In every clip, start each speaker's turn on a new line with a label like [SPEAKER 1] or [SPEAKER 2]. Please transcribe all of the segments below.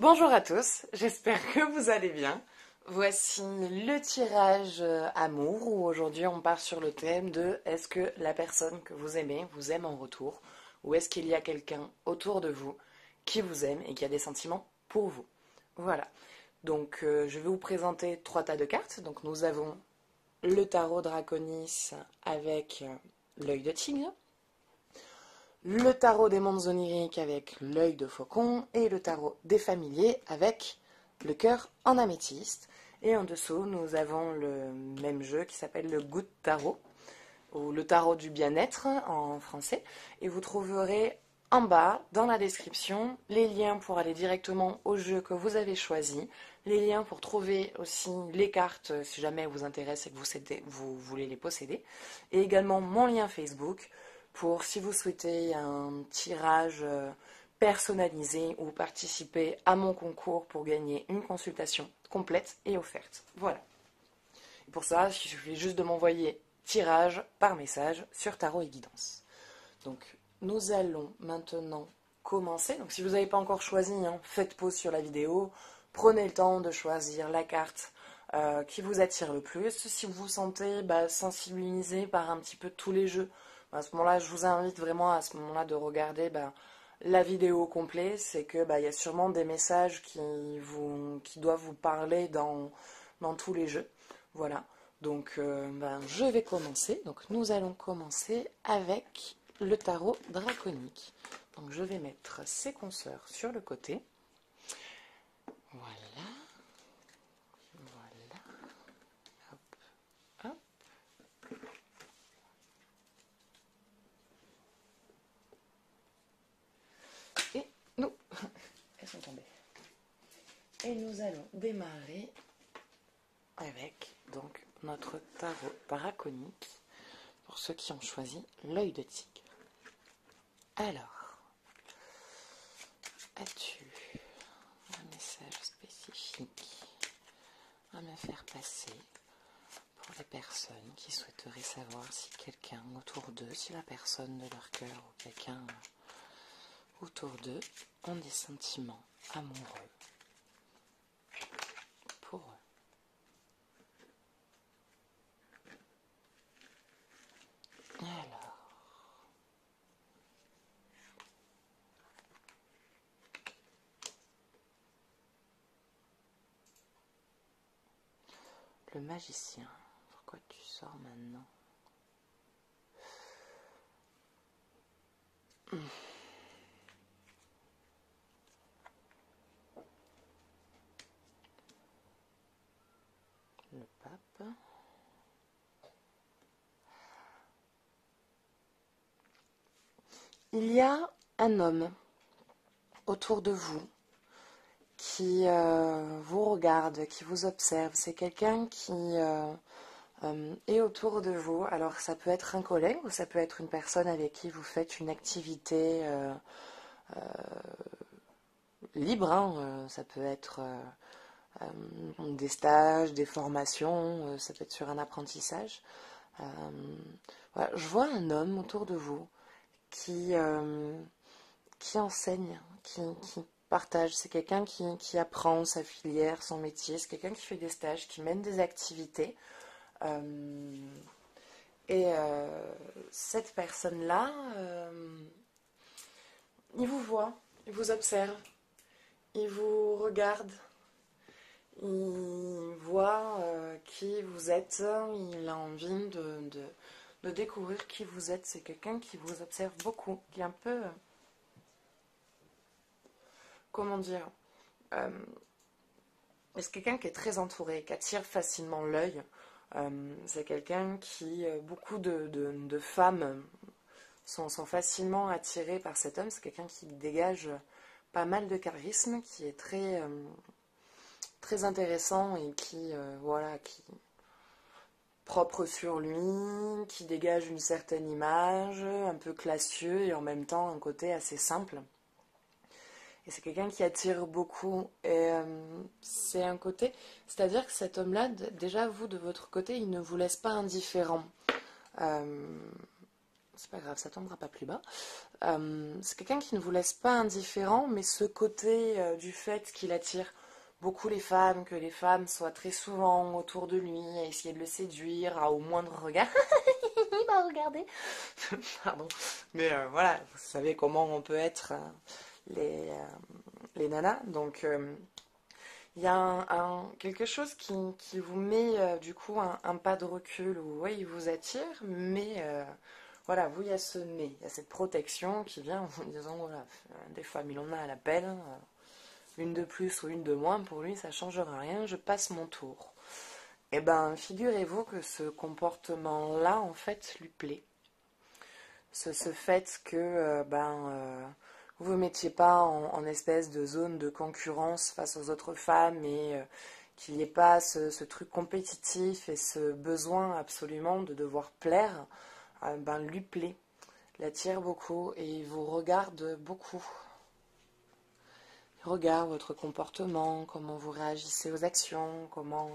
[SPEAKER 1] Bonjour à tous, j'espère que vous allez bien. Voici le tirage amour où aujourd'hui on part sur le thème de est-ce que la personne que vous aimez vous aime en retour ou est-ce qu'il y a quelqu'un autour de vous qui vous aime et qui a des sentiments pour vous. Voilà, donc je vais vous présenter trois tas de cartes. Donc nous avons le tarot Draconis avec l'œil de tigre, le tarot des mondes oniriques avec l'œil de faucon et le tarot des familiers avec le cœur en améthyste. Et en dessous, nous avons le même jeu qui s'appelle le Good Tarot, ou le tarot du bien-être en français. Et vous trouverez en bas, dans la description, les liens pour aller directement au jeu que vous avez choisi, les liens pour trouver aussi les cartes si jamais elles vous intéressent et que vous voulez les posséder, et également mon lien Facebook pour si vous souhaitez un tirage personnalisé ou participer à mon concours pour gagner une consultation complète et offerte. Voilà. Et pour ça, il suffit juste de m'envoyer tirage par message sur Tarot et Guidance. Donc, nous allons maintenant commencer. Donc, si vous n'avez pas encore choisi, faites pause sur la vidéo. Prenez le temps de choisir la carte qui vous attire le plus. Si vous vous sentez sensibilisé par un petit peu tous les jeux, à ce moment-là, je vous invite vraiment à ce moment-là de regarder la vidéo complète. C'est que il y a sûrement des messages qui doivent vous parler dans tous les jeux. Voilà. Donc, je vais commencer. Donc, nous allons commencer avec le tarot draconique. Donc, je vais mettre ses consoeurs sur le côté. Voilà. Voilà. Hop. Hop. Et nous, elles sont tombées. Et nous allons démarrer avec donc notre tarot draconique pour ceux qui ont choisi l'œil de tigre. Alors, as-tu un message spécifique à me faire passer pour les personnes qui souhaiteraient savoir si quelqu'un autour d'eux, si la personne de leur cœur ou quelqu'un autour d'eux ont des sentiments amoureux pour eux? Alors, le magicien, pourquoi tu sors maintenant? Le pape. Il y a un homme autour de vous qui vous regarde, qui vous observe. C'est quelqu'un qui est autour de vous. Alors ça peut être un collègue ou ça peut être une personne avec qui vous faites une activité libre. Ça peut être des stages, des formations, ça peut être sur un apprentissage. Voilà. Je vois un homme autour de vous qui, qui enseigne, qui partage. C'est quelqu'un qui apprend sa filière, son métier. C'est quelqu'un qui fait des stages, qui mène des activités. Cette personne-là, il vous voit, il vous observe, il vous regarde, il voit qui vous êtes, il a envie de découvrir qui vous êtes. C'est quelqu'un qui vous observe beaucoup, qui est un peu... comment dire, c'est quelqu'un qui est très entouré, qui attire facilement l'œil. C'est quelqu'un qui, beaucoup de femmes sont facilement attirées par cet homme. C'est quelqu'un qui dégage pas mal de charisme, qui est très intéressant et qui, voilà, qui propre sur lui, qui dégage une certaine image, un peu classieux et en même temps un côté assez simple. Et c'est quelqu'un qui attire beaucoup. Et c'est un côté... C'est-à-dire que cet homme-là, déjà, vous, de votre côté, il ne vous laisse pas indifférent. c'est pas grave, ça tombera pas plus bas. C'est quelqu'un qui ne vous laisse pas indifférent, mais ce côté du fait qu'il attire beaucoup les femmes, que les femmes soient très souvent autour de lui, à essayer de le séduire, au moindre regard. Il m'a regardé. Pardon. Mais voilà, vous savez comment on peut être les nanas. Donc, il y a quelque chose qui vous met du coup un pas de recul où ouais, il vous attire, mais voilà, vous, il y a ce mais, il y a cette protection qui vient en vous disant voilà, des femmes, il en a à la pelle, une de plus ou une de moins, pour lui, ça ne changera rien, je passe mon tour. Eh ben, figurez-vous que ce comportement-là, en fait, lui plaît. Ce fait que vous ne mettiez pas en espèce de zone de concurrence face aux autres femmes et qu'il n'y ait pas ce truc compétitif et ce besoin absolument de devoir plaire, lui plaît, l'attire beaucoup et il vous regarde beaucoup. Il regarde votre comportement, comment vous réagissez aux actions, comment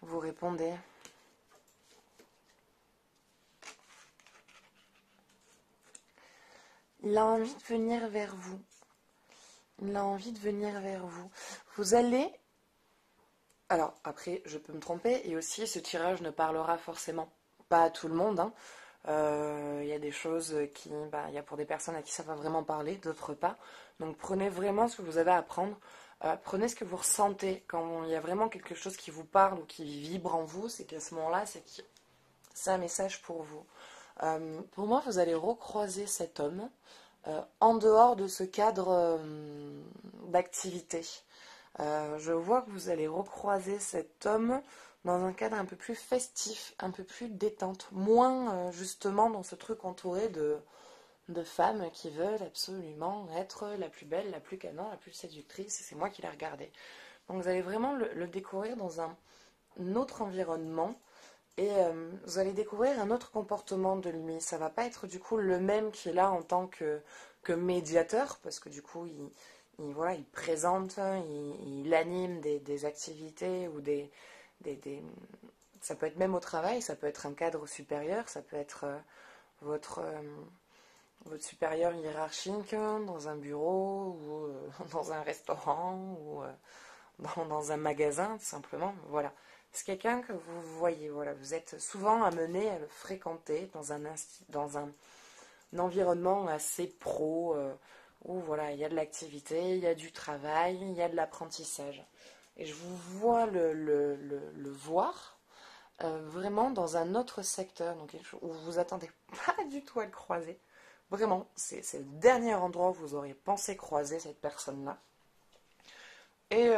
[SPEAKER 1] vous répondez. Il a envie de venir vers vous. Il a envie de venir vers vous. Vous allez... Alors, après, je peux me tromper, et aussi, ce tirage ne parlera forcément pas à tout le monde. Hein. Il y a des choses qui... il y a pour des personnes à qui ça va vraiment parler, d'autres pas. Donc, prenez vraiment ce que vous avez à apprendre. Prenez ce que vous ressentez. Quand il y a vraiment quelque chose qui vous parle ou qui vibre en vous, c'est qu'à ce moment-là, c'est un message pour vous. Pour moi, vous allez recroiser cet homme en dehors de ce cadre d'activité. Je vois que vous allez recroiser cet homme dans un cadre un peu plus festif, un peu plus détente, moins justement dans ce truc entouré de femmes qui veulent absolument être la plus belle, la plus canon, la plus séductrice, et c'est moi qui l'ai regardé. Donc vous allez vraiment le découvrir dans un autre environnement, et vous allez découvrir un autre comportement de lui. Ça va pas être du coup le même qu'il a en tant que médiateur, parce que du coup, voilà, il présente, il anime des activités ou ça peut être même au travail, ça peut être un cadre supérieur, ça peut être votre, votre supérieur hiérarchique dans un bureau ou dans un restaurant ou dans un magasin, tout simplement. Voilà. C'est quelqu'un que vous voyez, voilà, vous êtes souvent amené à le fréquenter dans un environnement assez pro, où voilà, il y a de l'activité, il y a du travail, il y a de l'apprentissage. Et je vous vois le voir vraiment dans un autre secteur, donc où vous vous attendez pas du tout à le croiser. Vraiment, c'est le dernier endroit où vous auriez pensé croiser cette personne-là. Et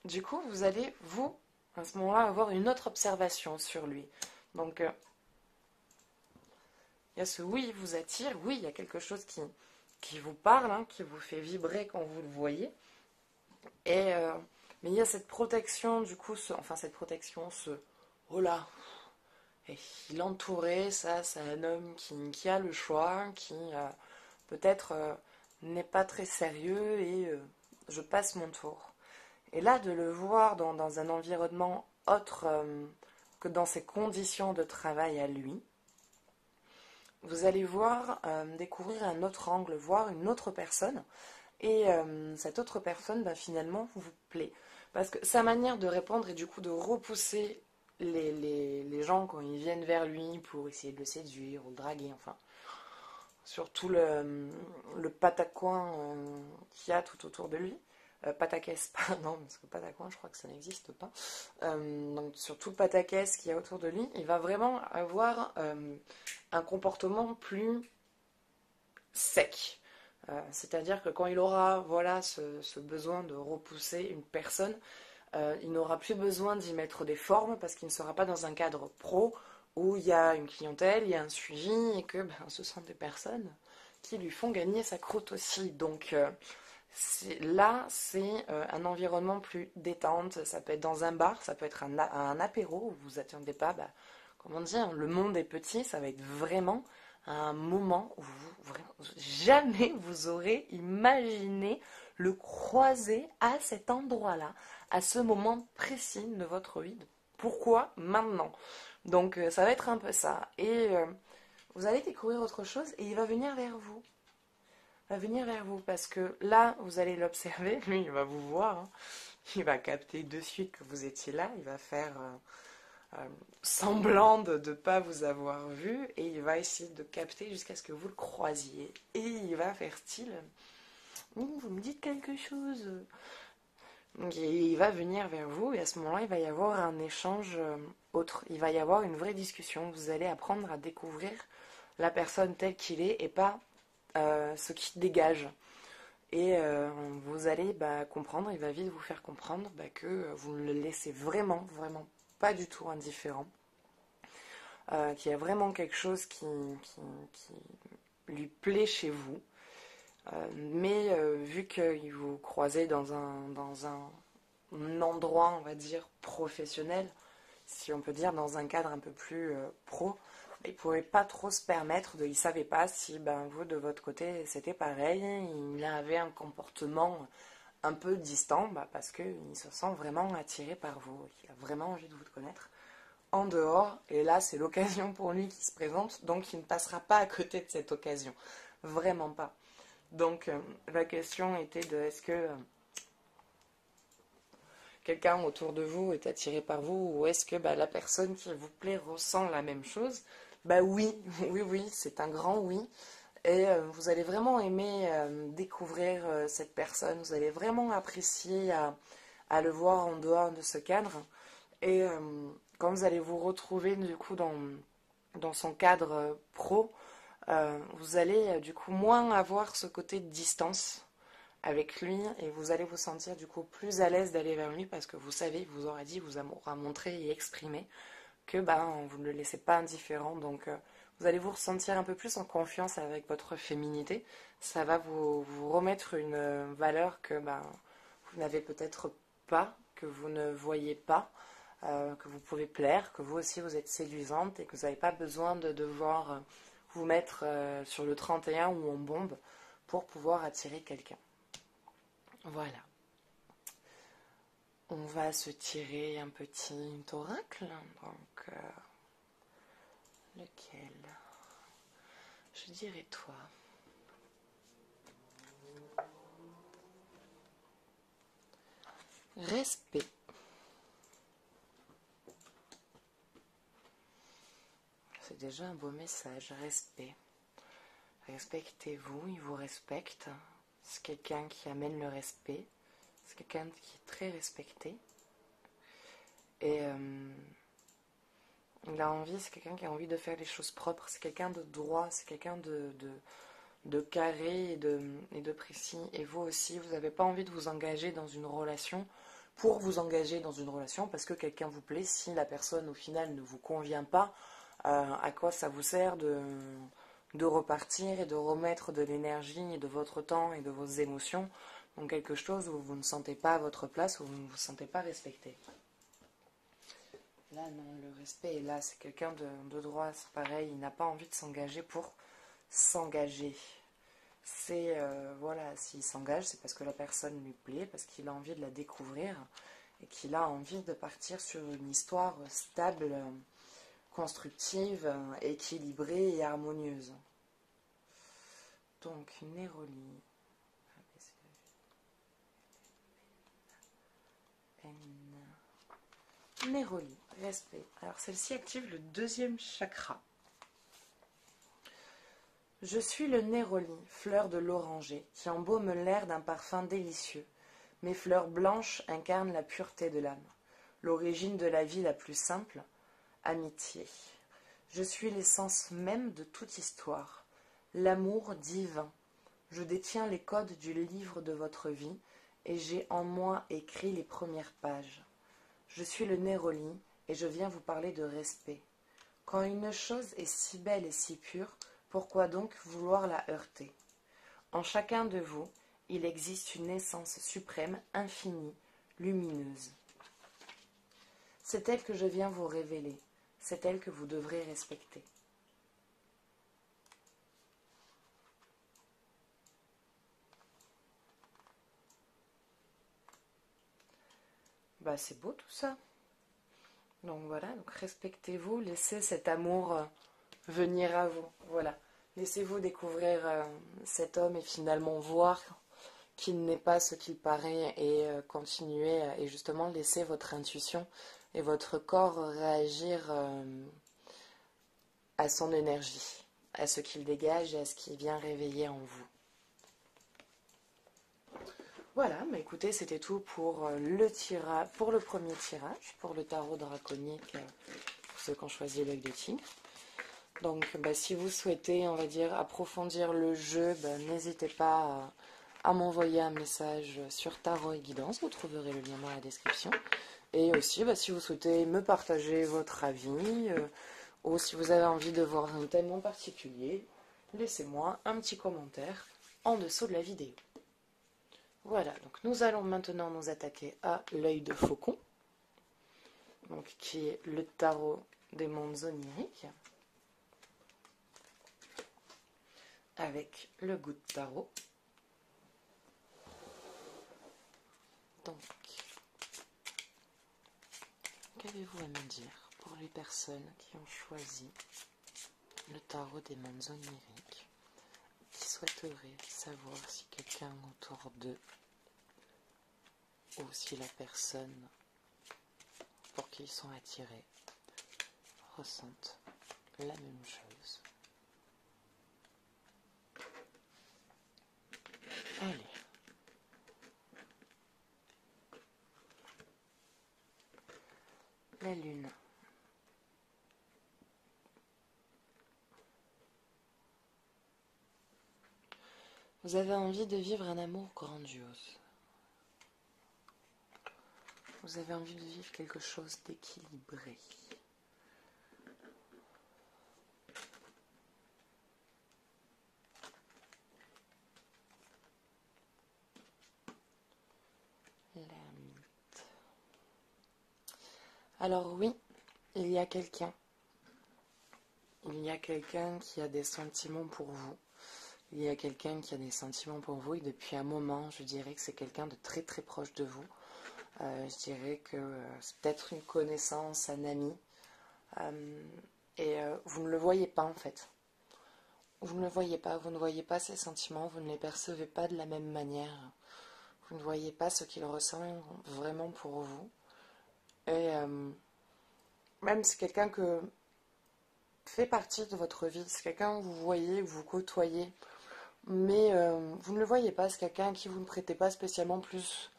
[SPEAKER 1] du coup, vous allez, vous, à ce moment-là, avoir une autre observation sur lui. Donc, il y a ce oui, il vous attire, oui, il y a quelque chose qui vous parle, hein, qui vous fait vibrer quand vous le voyez. Et, mais il y a cette protection, du coup, cette protection, oh là, et il entourait, ça, c'est un homme qui a le choix, qui peut-être n'est pas très sérieux et je passe mon tour. Et là, de le voir dans un environnement autre que dans ses conditions de travail à lui, vous allez voir, découvrir un autre angle, voir une autre personne. Et cette autre personne, finalement, vous plaît. Parce que sa manière de répondre et du coup de repousser les gens quand ils viennent vers lui pour essayer de le séduire ou le draguer, enfin, surtout le patacoin qu'il y a tout autour de lui. Pataquès, non, parce que patacoin, je crois que ça n'existe pas. Donc, sur tout le pataquès qu'il y a autour de lui, il va vraiment avoir un comportement plus sec. C'est-à-dire que quand il aura voilà, ce besoin de repousser une personne, il n'aura plus besoin d'y mettre des formes parce qu'il ne sera pas dans un cadre pro où il y a une clientèle, il y a un suivi et que ce sont des personnes qui lui font gagner sa croûte aussi. Donc, là, c'est un environnement plus détente. Ça peut être dans un bar, ça peut être un apéro où vous attendez pas, comment dire, le monde est petit. Ça va être vraiment un moment où jamais vous aurez imaginé le croiser à cet endroit-là, à ce moment précis de votre vie. Pourquoi maintenant? Donc ça va être un peu ça. Et vous allez découvrir autre chose et il va venir vers vous. Il va venir vers vous parce que là, vous allez l'observer, lui, il va vous voir, hein. Il va capter de suite que vous étiez là, il va faire semblant de ne pas vous avoir vu et il va essayer de capter jusqu'à ce que vous le croisiez. Et il va faire style, vous me dites quelque chose. Donc, il va venir vers vous et à ce moment-là, il va y avoir un échange autre. Il va y avoir une vraie discussion. Vous allez apprendre à découvrir la personne telle qu'il est et pas ce qui dégage. Et vous allez comprendre, il va vite vous faire comprendre que vous ne le laissez vraiment, vraiment pas du tout indifférent. Qu'il y a vraiment quelque chose qui lui plaît chez vous. Mais vu qu'il vous croisez dans un endroit, on va dire, professionnel, si on peut dire, dans un cadre un peu plus pro, il ne pouvait pas trop se permettre il ne savait pas si vous, de votre côté, c'était pareil. Il avait un comportement un peu distant parce qu'il se sent vraiment attiré par vous. Il a vraiment envie de vous connaître en dehors. Et là, c'est l'occasion pour lui qui se présente, donc il ne passera pas à côté de cette occasion. Vraiment pas. Donc, la question était de est-ce que quelqu'un autour de vous est attiré par vous ou est-ce que la personne qui vous plaît ressent la même chose? Oui, oui, c'est un grand oui. Et vous allez vraiment aimer découvrir cette personne, vous allez vraiment apprécier à le voir en dehors de ce cadre. Et quand vous allez vous retrouver du coup dans son cadre pro, vous allez du coup moins avoir ce côté de distance avec lui et vous allez vous sentir du coup plus à l'aise d'aller vers lui parce que vous savez, il vous aura dit, vous aura montré et exprimé que vous ne le laissez pas indifférent. Donc vous allez vous ressentir un peu plus en confiance avec votre féminité. Ça va vous remettre une valeur que vous n'avez peut-être pas, que vous ne voyez pas, que vous pouvez plaire, que vous aussi vous êtes séduisante et que vous n'avez pas besoin de devoir vous mettre sur le 31 ou en bombe pour pouvoir attirer quelqu'un. Voilà. On va se tirer un petit oracle. Donc, lequel? Je dirais toi. Respect. C'est déjà un beau message. Respect. Respectez-vous, il vous respecte. C'est quelqu'un qui amène le respect. C'est quelqu'un qui est très respecté. Et il a envie, c'est quelqu'un qui a envie de faire les choses propres. C'est quelqu'un de droit, c'est quelqu'un de carré et de précis. Et vous aussi, vous n'avez pas envie de vous engager dans une relation pour vous engager dans une relation parce que quelqu'un vous plaît. Si la personne au final ne vous convient pas, à quoi ça vous sert de repartir et de remettre de l'énergie et de votre temps et de vos émotions dans quelque chose où vous ne sentez pas à votre place, où vous ne vous sentez pas respecté. Là, non, le respect est là, c'est quelqu'un de droit, c'est pareil, il n'a pas envie de s'engager pour s'engager. C'est, voilà, s'il s'engage, c'est parce que la personne lui plaît, parce qu'il a envie de la découvrir et qu'il a envie de partir sur une histoire stable, constructive, équilibrée et harmonieuse. Donc, Néroli. Néroli, respect. Alors, celle-ci active le deuxième chakra. Je suis le Néroli, fleur de l'oranger, qui embaume l'air d'un parfum délicieux. Mes fleurs blanches incarnent la pureté de l'âme, l'origine de la vie la plus simple, amitié. Je suis l'essence même de toute histoire, l'amour divin. Je détiens les codes du livre de votre vie et j'ai en moi écrit les premières pages. Je suis le Néroli et je viens vous parler de respect. Quand une chose est si belle et si pure, pourquoi donc vouloir la heurter? En chacun de vous, il existe une essence suprême, infinie, lumineuse. C'est elle que je viens vous révéler, c'est elle que vous devrez respecter. C'est beau tout ça. Donc voilà, donc respectez-vous, laissez cet amour venir à vous. Voilà. Laissez-vous découvrir cet homme et finalement voir qu'il n'est pas ce qu'il paraît et continuer et justement laisser votre intuition et votre corps réagir à son énergie, à ce qu'il dégage et à ce qui vient réveiller en vous. Voilà, mais écoutez, c'était tout pour pour le premier tirage, pour le tarot draconique, pour ceux qui ont choisi l'œil de tigre. Donc, si vous souhaitez, on va dire, approfondir le jeu, n'hésitez pas à m'envoyer un message sur Tarot et Guidance. Vous trouverez le lien dans la description. Et aussi, si vous souhaitez me partager votre avis, ou si vous avez envie de voir un thème en particulier, laissez-moi un petit commentaire en dessous de la vidéo. Voilà, donc nous allons maintenant nous attaquer à l'œil de faucon, donc qui est le tarot des mondes oniriques, avec le goût de tarot. Donc, qu'avez-vous à me dire pour les personnes qui ont choisi le tarot des mondes oniriques, qui souhaiteraient savoir si quelqu'un autour d'eux ou si la personne pour qui ils sont attirés ressentent la même chose. Allez. La lune. Vous avez envie de vivre un amour grandiose. Vous avez envie de vivre quelque chose d'équilibré. L'ermite. Alors oui, il y a quelqu'un. Il y a quelqu'un qui a des sentiments pour vous. Il y a quelqu'un qui a des sentiments pour vous et depuis un moment, je dirais que c'est quelqu'un de très très proche de vous. Je dirais que c'est peut-être une connaissance, un ami. Et vous ne le voyez pas en fait. Vous ne le voyez pas, vous ne voyez pas ses sentiments, vous ne les percevez pas de la même manière. Vous ne voyez pas ce qu'il ressent vraiment pour vous. Et même c'est quelqu'un que fait partie de votre vie, c'est quelqu'un que vous voyez, que vous côtoyez. Mais vous ne le voyez pas, c'est quelqu'un à qui vous ne prêtez pas spécialement plus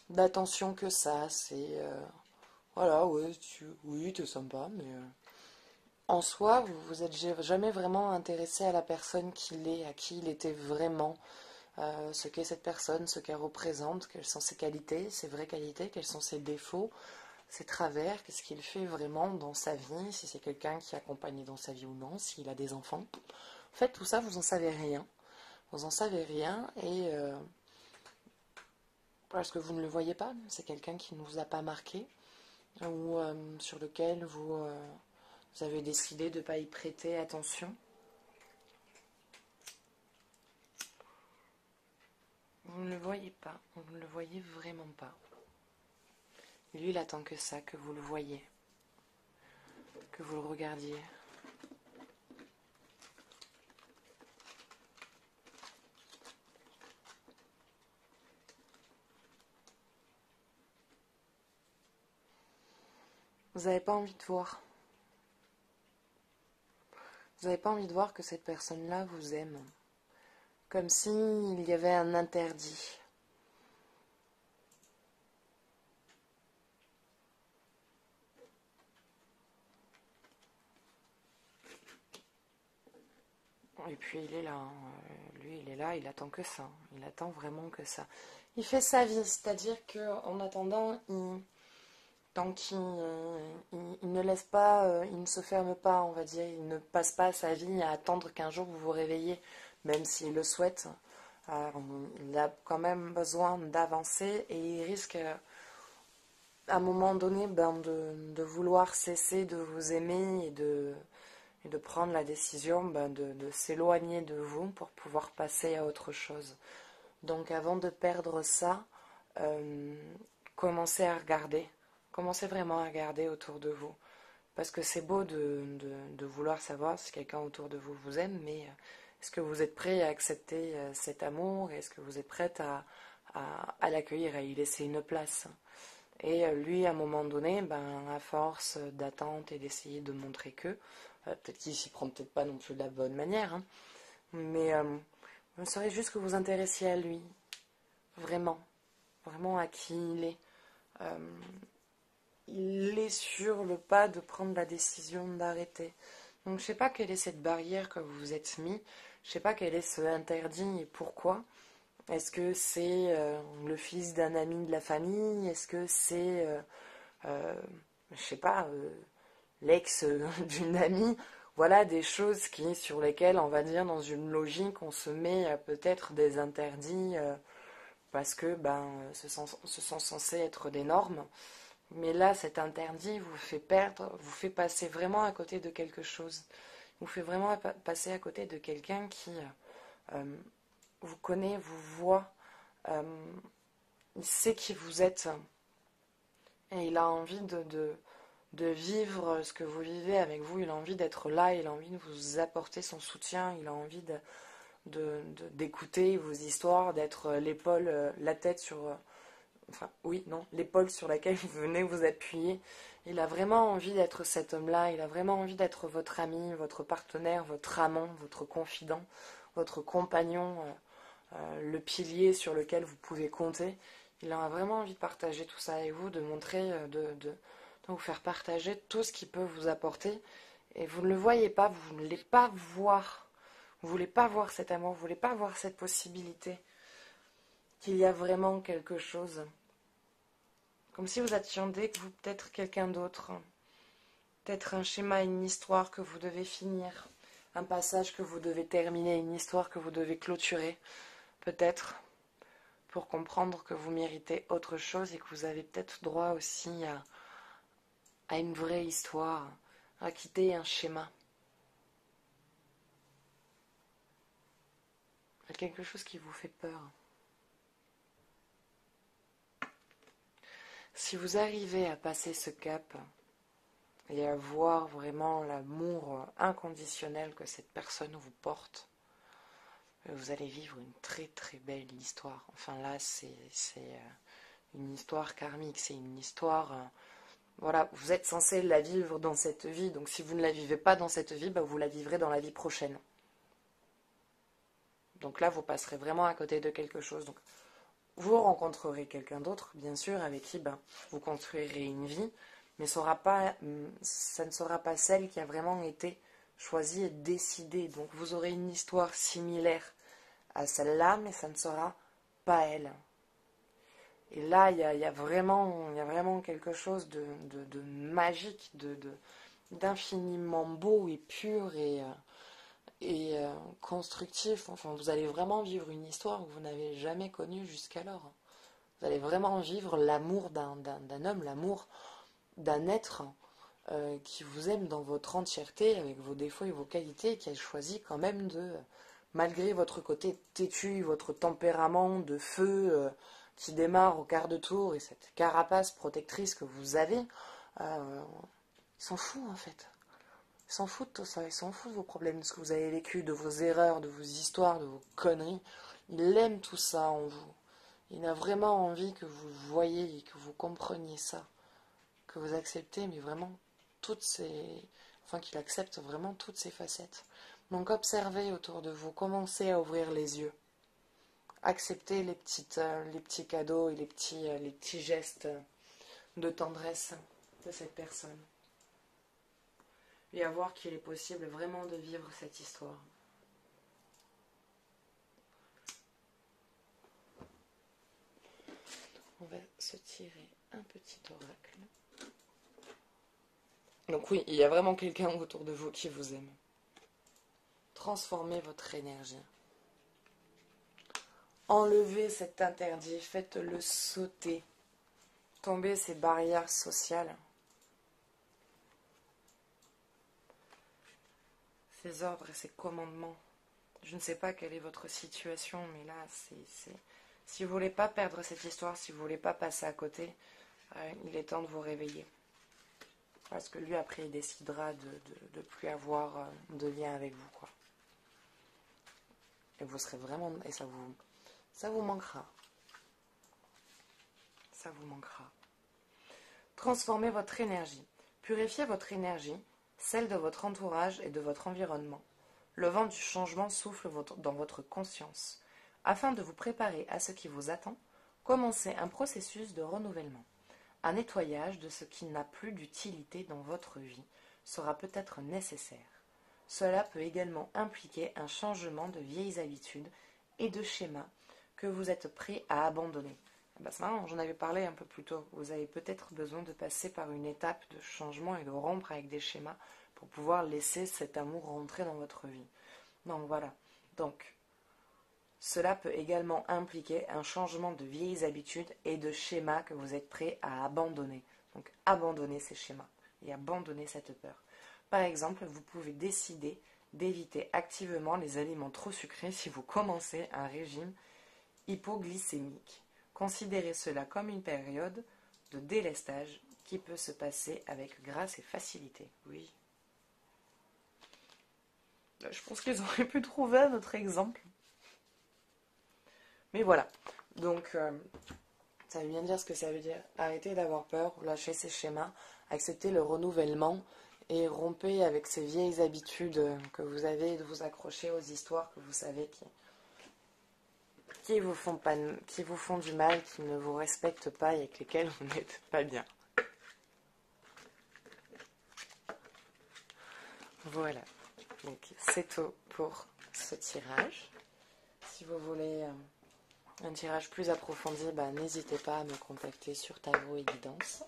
[SPEAKER 1] d'attention que ça. C'est voilà, ouais, oui, t'es sympa, mais en soi, vous vous êtes jamais vraiment intéressé à la personne qu'il est, à qui il était vraiment, ce qu'est cette personne, ce qu'elle représente, quelles sont ses qualités, ses vraies qualités, quels sont ses défauts, ses travers, qu'est-ce qu'il fait vraiment dans sa vie, si c'est quelqu'un qui est accompagné dans sa vie ou non, s'il a des enfants. En fait, tout ça, vous en savez rien. Vous en savez rien et parce que vous ne le voyez pas, c'est quelqu'un qui ne vous a pas marqué ou sur lequel vous avez décidé de ne pas y prêter attention. Vous ne le voyez pas, vous ne le voyez vraiment pas. Lui, il attend que ça, que vous le voyez, que vous le regardiez. Vous n'avez pas envie de voir. Vous n'avez pas envie de voir que cette personne-là vous aime. Comme s'il y avait un interdit. Et puis il est là, hein. Lui il est là, il attend que ça, il attend vraiment que ça. Il fait sa vie, c'est-à-dire qu'en attendant, tant qu'il il ne laisse pas, il ne se ferme pas, on va dire, il ne passe pas sa vie à attendre qu'un jour vous vous réveillez, même s'il le souhaite. Il a quand même besoin d'avancer et il risque à un moment donné de vouloir cesser de vous aimer et de prendre la décision de s'éloigner de vous pour pouvoir passer à autre chose. Donc avant de perdre ça, commencez à regarder. Commencez vraiment à regarder autour de vous. Parce que c'est beau de vouloir savoir si quelqu'un autour de vous vous aime, mais est-ce que vous êtes prêt à accepter cet amour? Est-ce que vous êtes prête à l'accueillir, à y laisser une place? Et lui, à un moment donné, ben, à force d'attente et d'essayer de montrer que, peut-être qu'il s'y prend peut-être pas non plus de la bonne manière, hein, mais il serait juste que vous intéressiez à lui, vraiment, vraiment à qui il est. Euh, il est sur le pas de prendre la décision d'arrêter. Donc je sais pas quelle est cette barrière que vous vous êtes mis, je sais pas quel est ce interdit et pourquoi. Est-ce que c'est le fils d'un ami de la famille? Est-ce que c'est, euh, je sais pas, l'ex d'une amie? Voilà des choses sur lesquelles, on va dire, dans une logique, on se met peut-être des interdits parce que ce sont censés être des normes. Mais là, cet interdit vous fait perdre, vous fait passer vraiment à côté de quelque chose. Vous fait vraiment passer à côté de quelqu'un qui euh, vous connaît, vous voit, euh, il sait qui vous êtes et il a envie de vivre ce que vous vivez avec vous. Il a envie d'être là, il a envie de vous apporter son soutien, il a envie d'écouter vos histoires, d'être l'épaule, la tête sur enfin, oui, non, l'épaule sur laquelle vous venez vous appuyer. Il a vraiment envie d'être cet homme-là, il a vraiment envie d'être votre ami, votre partenaire, votre amant, votre confident, votre compagnon, le pilier sur lequel vous pouvez compter. Il a vraiment envie de partager tout ça avec vous, de montrer, de vous faire partager tout ce qui peut vous apporter. Et vous ne le voyez pas, vous ne voulez pas voir. Vous ne voulez pas voir cet amour, vous ne voulez pas voir cette possibilité qu'il y a vraiment quelque chose. Comme si vous attendiez que vous peut-être quelqu'un d'autre. Peut-être un schéma, une histoire que vous devez finir. Un passage que vous devez terminer, une histoire que vous devez clôturer. Peut-être pour comprendre que vous méritez autre chose et que vous avez peut-être droit aussi à une vraie histoire, à quitter un schéma. À quelque chose qui vous fait peur. Si vous arrivez à passer ce cap et à voir vraiment l'amour inconditionnel que cette personne vous porte, vous allez vivre une très très belle histoire. Enfin là, c'est une histoire karmique, c'est une histoire... voilà, vous êtes censé la vivre dans cette vie, donc si vous ne la vivez pas dans cette vie, vous la vivrez dans la vie prochaine. Donc là, vous passerez vraiment à côté de quelque chose. Donc, vous rencontrerez quelqu'un d'autre, bien sûr, avec qui vous construirez une vie, mais ça ne sera pas celle qui a vraiment été choisie et décidée. Donc vous aurez une histoire similaire à celle-là, mais ça ne sera pas elle. Et là, il y a vraiment quelque chose de magique, d'infiniment beau et pur et constructif. Enfin, vous allez vraiment vivre une histoire que vous n'avez jamais connue jusqu'alors. Vous allez vraiment vivre l'amour d'un homme, l'amour d'un être qui vous aime dans votre entièreté, avec vos défauts et vos qualités, qui a choisi quand même malgré votre côté têtu, votre tempérament de feu qui démarre au quart de tour et cette carapace protectrice que vous avez, il s'en fout en fait. Il s'en fout de tout ça, il s'en fout de vos problèmes, de ce que vous avez vécu, de vos erreurs, de vos histoires, de vos conneries. Il aime tout ça en vous. Il a vraiment envie que vous voyiez et que vous compreniez ça. Que vous acceptez, mais vraiment qu'il accepte vraiment toutes ces facettes. Donc observez autour de vous, commencez à ouvrir les yeux. Acceptez les petits cadeaux et les petits gestes de tendresse de cette personne. Et à voir qu'il est possible vraiment de vivre cette histoire. On va se tirer un petit oracle. Donc oui, il y a vraiment quelqu'un autour de vous qui vous aime. Transformez votre énergie. Enlevez cet interdit, faites-le sauter. Tombez ces barrières sociales. Ces ordres et ces commandements. Je ne sais pas quelle est votre situation, mais là, si vous ne voulez pas perdre cette histoire, si vous ne voulez pas passer à côté, il est temps de vous réveiller. Parce que lui, après, il décidera de plus avoir de lien avec vous, quoi. Et vous serez vraiment... Et ça vous manquera. Ça vous manquera. Transformez votre énergie. Purifiez votre énergie, celle de votre entourage et de votre environnement. Le vent du changement souffle dans votre conscience. Afin de vous préparer à ce qui vous attend, commencez un processus de renouvellement. Un nettoyage de ce qui n'a plus d'utilité dans votre vie sera peut-être nécessaire. Cela peut également impliquer un changement de vieilles habitudes et de schémas que vous êtes prêt à abandonner. C'est marrant, j'en avais parlé un peu plus tôt. Vous avez peut-être besoin de passer par une étape de changement et de rompre avec des schémas pour pouvoir laisser cet amour rentrer dans votre vie. Donc voilà. Donc, cela peut également impliquer un changement de vieilles habitudes et de schémas que vous êtes prêt à abandonner. Donc, abandonner ces schémas et abandonner cette peur. Par exemple, vous pouvez décider d'éviter activement les aliments trop sucrés si vous commencez un régime hypoglycémique. Considérez cela comme une période de délestage qui peut se passer avec grâce et facilité. Oui. Je pense qu'ils auraient pu trouver un autre exemple. Mais voilà. Donc, ça veut bien dire ce que ça veut dire. Arrêtez d'avoir peur, lâchez ces schémas, acceptez le renouvellement et rompez avec ces vieilles habitudes que vous avez de vous accrocher aux histoires que vous savez qui vous font du mal, qui ne vous respectent pas et avec lesquels vous n'êtes pas bien. Voilà. Donc c'est tout pour ce tirage. Si vous voulez un tirage plus approfondi, n'hésitez pas à me contacter sur Tarot et Guidance.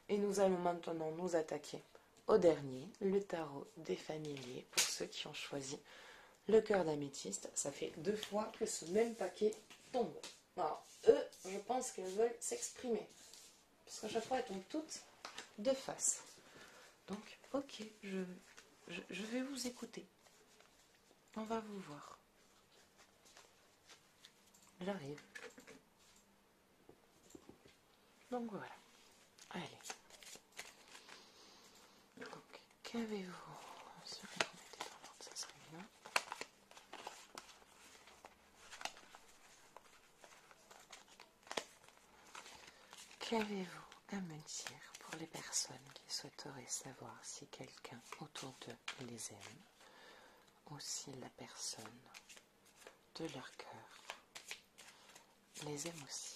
[SPEAKER 1] Et nous allons maintenant nous attaquer au dernier, le tarot des familiers, pour ceux qui ont choisi le cœur d'améthyste. Ça fait 2 fois que ce même paquet tombe. Alors, eux, je pense qu'elles veulent s'exprimer. Parce qu'à chaque fois, elles tombent toutes de face. Donc, ok, je vais vous écouter. On va vous voir. J'arrive. Donc voilà. Allez. Donc, qu'avez-vous? Si on mettait dans l'ordre, ça serait bien. Qu'avez-vous à me dire pour les personnes qui souhaiteraient savoir si quelqu'un autour d'eux les aime, ou si la personne de leur cœur les aime aussi?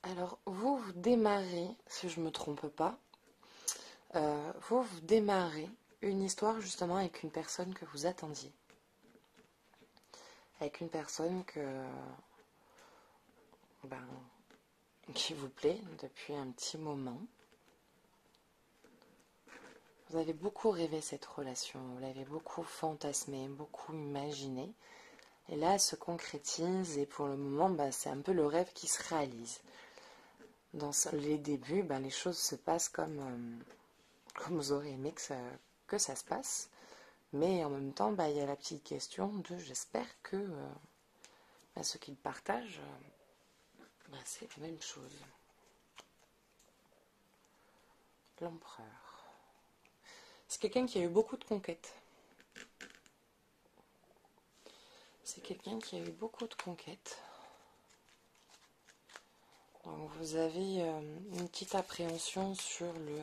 [SPEAKER 1] Alors, vous démarrez, si je ne me trompe pas, vous démarrez une histoire justement avec une personne que vous attendiez. Avec une personne qui vous plaît depuis un petit moment. Vous avez beaucoup rêvé cette relation, vous l'avez beaucoup fantasmé, beaucoup imaginé. Et là, elle se concrétise et pour le moment, c'est un peu le rêve qui se réalise. Dans les débuts, les choses se passent comme vous aurez aimé que ça se passe. Mais en même temps, il y a la petite question de j'espère que ce qu'ils partagent, c'est la même chose. L'empereur. C'est quelqu'un qui a eu beaucoup de conquêtes. C'est quelqu'un qui a eu beaucoup de conquêtes. Donc vous avez une petite appréhension sur le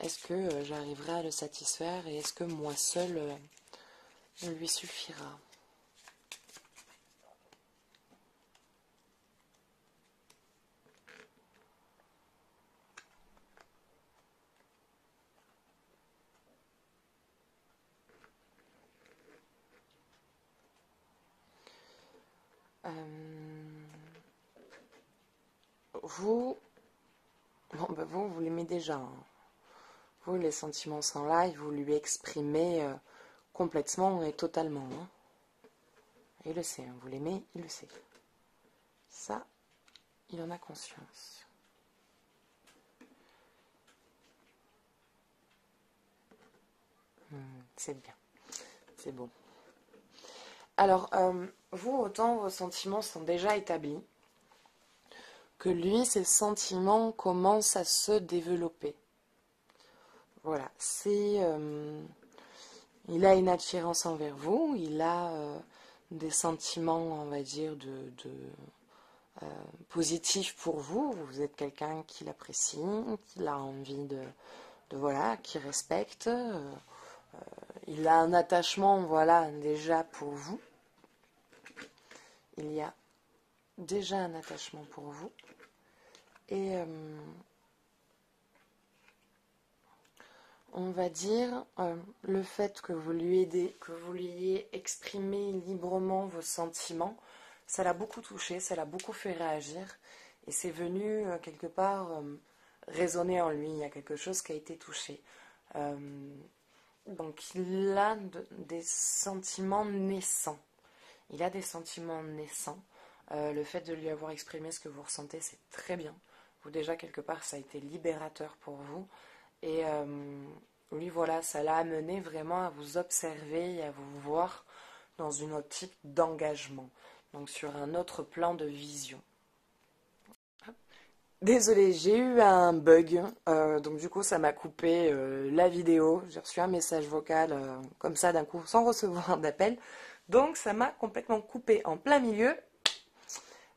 [SPEAKER 1] est-ce que j'arriverai à le satisfaire et est-ce que moi seul lui suffira. Vous l'aimez déjà. Hein. Vous, les sentiments sont là et vous lui exprimez complètement et totalement. Hein. Il le sait, hein, vous l'aimez, il le sait. Ça, il en a conscience. C'est bien, c'est bon. Alors, vous, autant vos sentiments sont déjà établis, que lui, ses sentiments commencent à se développer. Voilà, il a une attirance envers vous, il a des sentiments, on va dire, positifs pour vous. Vous êtes quelqu'un qui l'apprécie, qui a envie voilà, qui respecte. Il a un attachement, voilà, déjà pour vous. Il y a déjà un attachement pour vous. Et on va dire le fait que vous lui ayez exprimé librement vos sentiments, ça l'a beaucoup touché, ça l'a beaucoup fait réagir. Et c'est venu quelque part résonner en lui. Il y a quelque chose qui a été touché. Donc il a des sentiments naissants. Il a des sentiments naissants. Le fait de lui avoir exprimé ce que vous ressentez, c'est très bien. Vous, déjà, quelque part, ça a été libérateur pour vous. Et lui, voilà, ça l'a amené vraiment à vous observer et à vous voir dans une optique d'engagement. Donc sur un autre plan de vision. Désolée, j'ai eu un bug, donc du coup ça m'a coupé la vidéo. J'ai reçu un message vocal comme ça d'un coup sans recevoir d'appel. Donc ça m'a complètement coupé en plein milieu.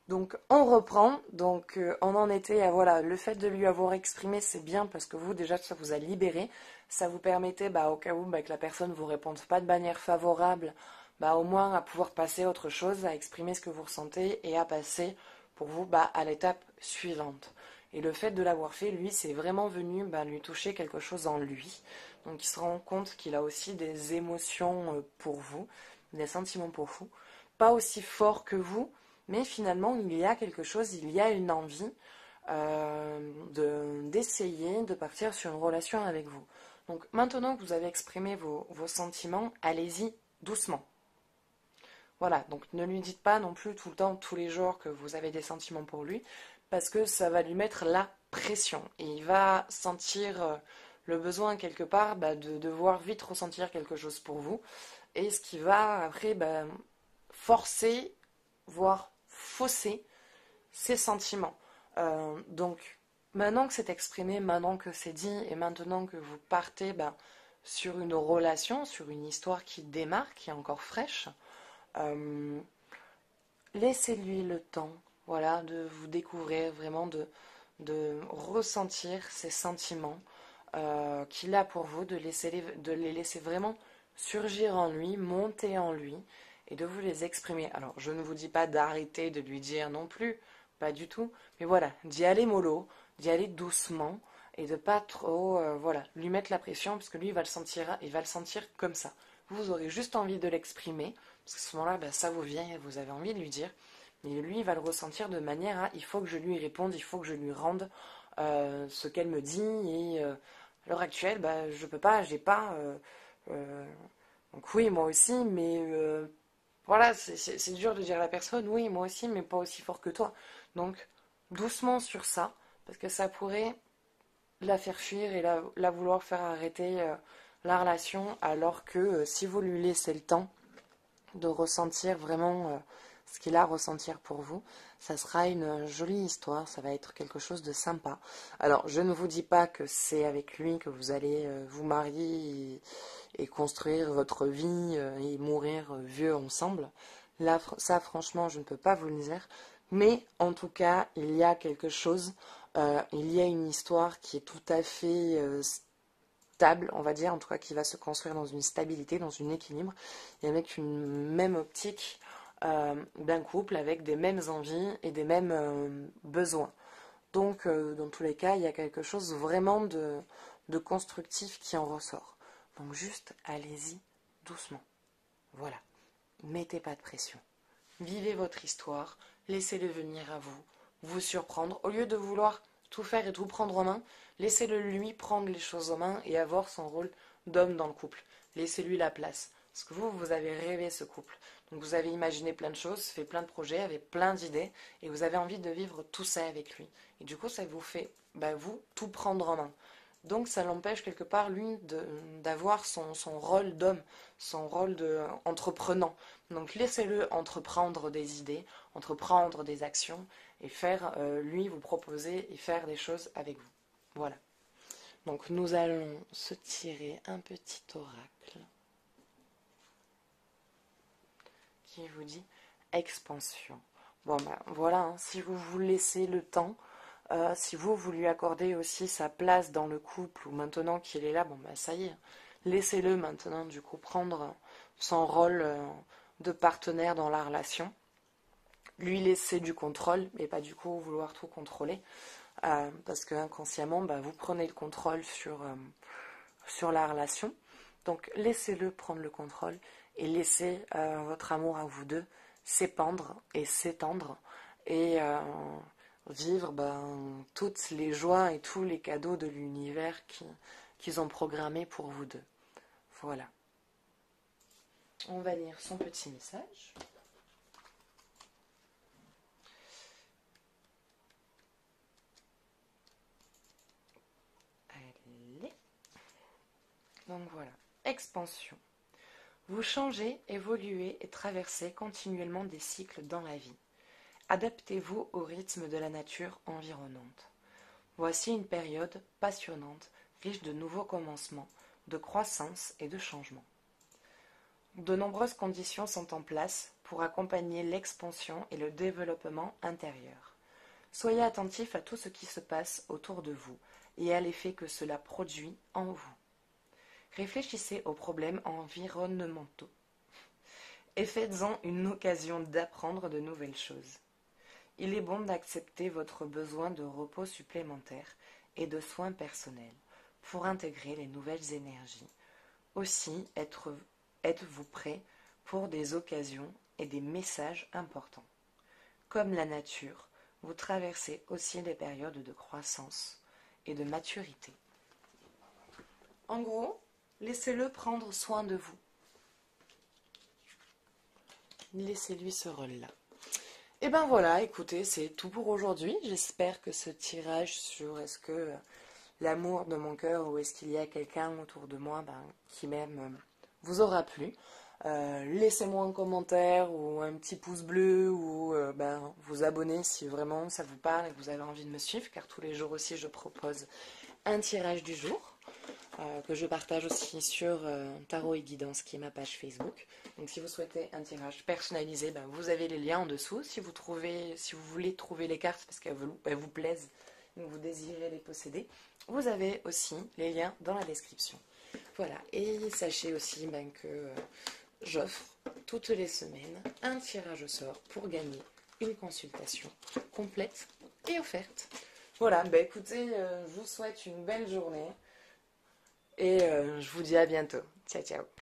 [SPEAKER 1] Donc on reprend, donc on en était à voilà, le fait de lui avoir exprimé c'est bien parce que vous déjà ça vous a libéré, ça vous permettait au cas où que la personne ne vous réponde pas de manière favorable, au moins à pouvoir passer à autre chose, à exprimer ce que vous ressentez et à passer pour vous à l'étape suivante. Et le fait de l'avoir fait, lui, c'est vraiment venu lui toucher quelque chose en lui. Donc il se rend compte qu'il a aussi des émotions pour vous, des sentiments pour vous, pas aussi forts que vous, mais finalement, il y a quelque chose, il y a une envie d'essayer de partir sur une relation avec vous. Donc maintenant que vous avez exprimé vos sentiments, allez-y doucement. Voilà, donc ne lui dites pas non plus tout le temps, tous les jours que vous avez des sentiments pour lui, parce que ça va lui mettre la pression. Et il va sentir le besoin quelque part de devoir vite ressentir quelque chose pour vous. Et ce qui va après forcer, voire fausser ses sentiments. Donc, maintenant que c'est exprimé, maintenant que c'est dit, et maintenant que vous partez sur une relation, sur une histoire qui démarre, qui est encore fraîche, laissez-lui le temps, voilà, de vous découvrir, vraiment de ressentir ces sentiments qu'il a pour vous, de les laisser vraiment surgir en lui, monter en lui, et de vous les exprimer. Alors, je ne vous dis pas d'arrêter de lui dire non plus, pas du tout, mais voilà, d'y aller mollo, d'y aller doucement, et de pas trop, lui mettre la pression, parce que lui, il va le sentir comme ça. Vous aurez juste envie de l'exprimer, parce qu'à ce moment-là, ça vous vient, et vous avez envie de lui dire, mais lui, il va le ressentir de manière à, il faut que je lui réponde, il faut que je lui rende ce qu'elle me dit, et à l'heure actuelle, je peux pas, j'ai pas... donc oui, moi aussi, mais voilà, c'est dur de dire à la personne, oui, moi aussi, mais pas aussi fort que toi. Donc, doucement sur ça, parce que ça pourrait la faire fuir et la vouloir faire arrêter la relation, alors que si vous lui laissez le temps de ressentir vraiment ce qu'il a à ressentir pour vous, ça sera une jolie histoire, ça va être quelque chose de sympa. Alors, je ne vous dis pas que c'est avec lui que vous allez vous marier et construire votre vie et mourir vieux ensemble. Là, ça, franchement, je ne peux pas vous le dire. Mais en tout cas, il y a quelque chose, il y a une histoire qui est tout à fait stable, on va dire, en tout cas qui va se construire dans une stabilité, dans un équilibre, et avec une même optique d'un couple, avec des mêmes envies et des mêmes besoins. Donc, dans tous les cas, il y a quelque chose vraiment de constructif qui en ressort. Donc, juste, allez-y doucement. Voilà. Mettez pas de pression. Vivez votre histoire, laissez-le venir à vous, vous surprendre. Au lieu de vouloir tout faire et tout prendre en main, laissez-le lui prendre les choses en main et avoir son rôle d'homme dans le couple. Laissez-lui la place. Parce que vous avez rêvé ce couple. Donc vous avez imaginé plein de choses, fait plein de projets, avez plein d'idées, et vous avez envie de vivre tout ça avec lui. Et du coup, ça vous fait, vous, tout prendre en main. Donc ça l'empêche quelque part, lui, d'avoir son rôle d'homme, son rôle d'entreprenant. Donc laissez-le entreprendre des idées, entreprendre des actions, et faire, lui, vous proposer et faire des choses avec vous. Voilà. Donc nous allons se tirer un petit oracle qui vous dit expansion. Bon ben voilà, hein, si vous vous laissez le temps, si vous lui accordez aussi sa place dans le couple, ou maintenant qu'il est là, bon ben ça y est, laissez-le maintenant du coup prendre son rôle de partenaire dans la relation. Lui laisser du contrôle, mais pas du coup vouloir tout contrôler. Parce que inconsciemment, vous prenez le contrôle sur la relation. Donc laissez-le prendre le contrôle et laissez votre amour à vous deux s'épandre et s'étendre et vivre toutes les joies et tous les cadeaux de l'univers qu'ils ont programmés pour vous deux. Voilà. On va lire son petit message. Donc voilà, expansion. Vous changez, évoluez et traversez continuellement des cycles dans la vie. Adaptez-vous au rythme de la nature environnante. Voici une période passionnante, riche de nouveaux commencements, de croissance et de changement. De nombreuses conditions sont en place pour accompagner l'expansion et le développement intérieur. Soyez attentif à tout ce qui se passe autour de vous et à l'effet que cela produit en vous. Réfléchissez aux problèmes environnementaux et faites-en une occasion d'apprendre de nouvelles choses. Il est bon d'accepter votre besoin de repos supplémentaire et de soins personnels pour intégrer les nouvelles énergies. Aussi, êtes-vous prêt pour des occasions et des messages importants. Comme la nature, vous traversez aussi des périodes de croissance et de maturité. En gros, laissez-le prendre soin de vous. Laissez-lui ce rôle-là. Et ben voilà, écoutez, c'est tout pour aujourd'hui. J'espère que ce tirage sur est-ce que l'amour de mon cœur ou est-ce qu'il y a quelqu'un autour de moi qui m'aime vous aura plu. Laissez-moi un commentaire ou un petit pouce bleu ou vous abonner si vraiment ça vous parle et que vous avez envie de me suivre, car tous les jours aussi je propose un tirage du jour. Que je partage aussi sur Tarot et Guidance, qui est ma page Facebook. Donc si vous souhaitez un tirage personnalisé, vous avez les liens en dessous. Si vous voulez trouver les cartes parce qu'elles vous plaisent, donc vous désirez les posséder, vous avez aussi les liens dans la description. Voilà, et sachez aussi que j'offre toutes les semaines un tirage au sort pour gagner une consultation complète et offerte. Voilà, écoutez, je vous souhaite une belle journée. Et je vous dis à bientôt. Ciao, ciao.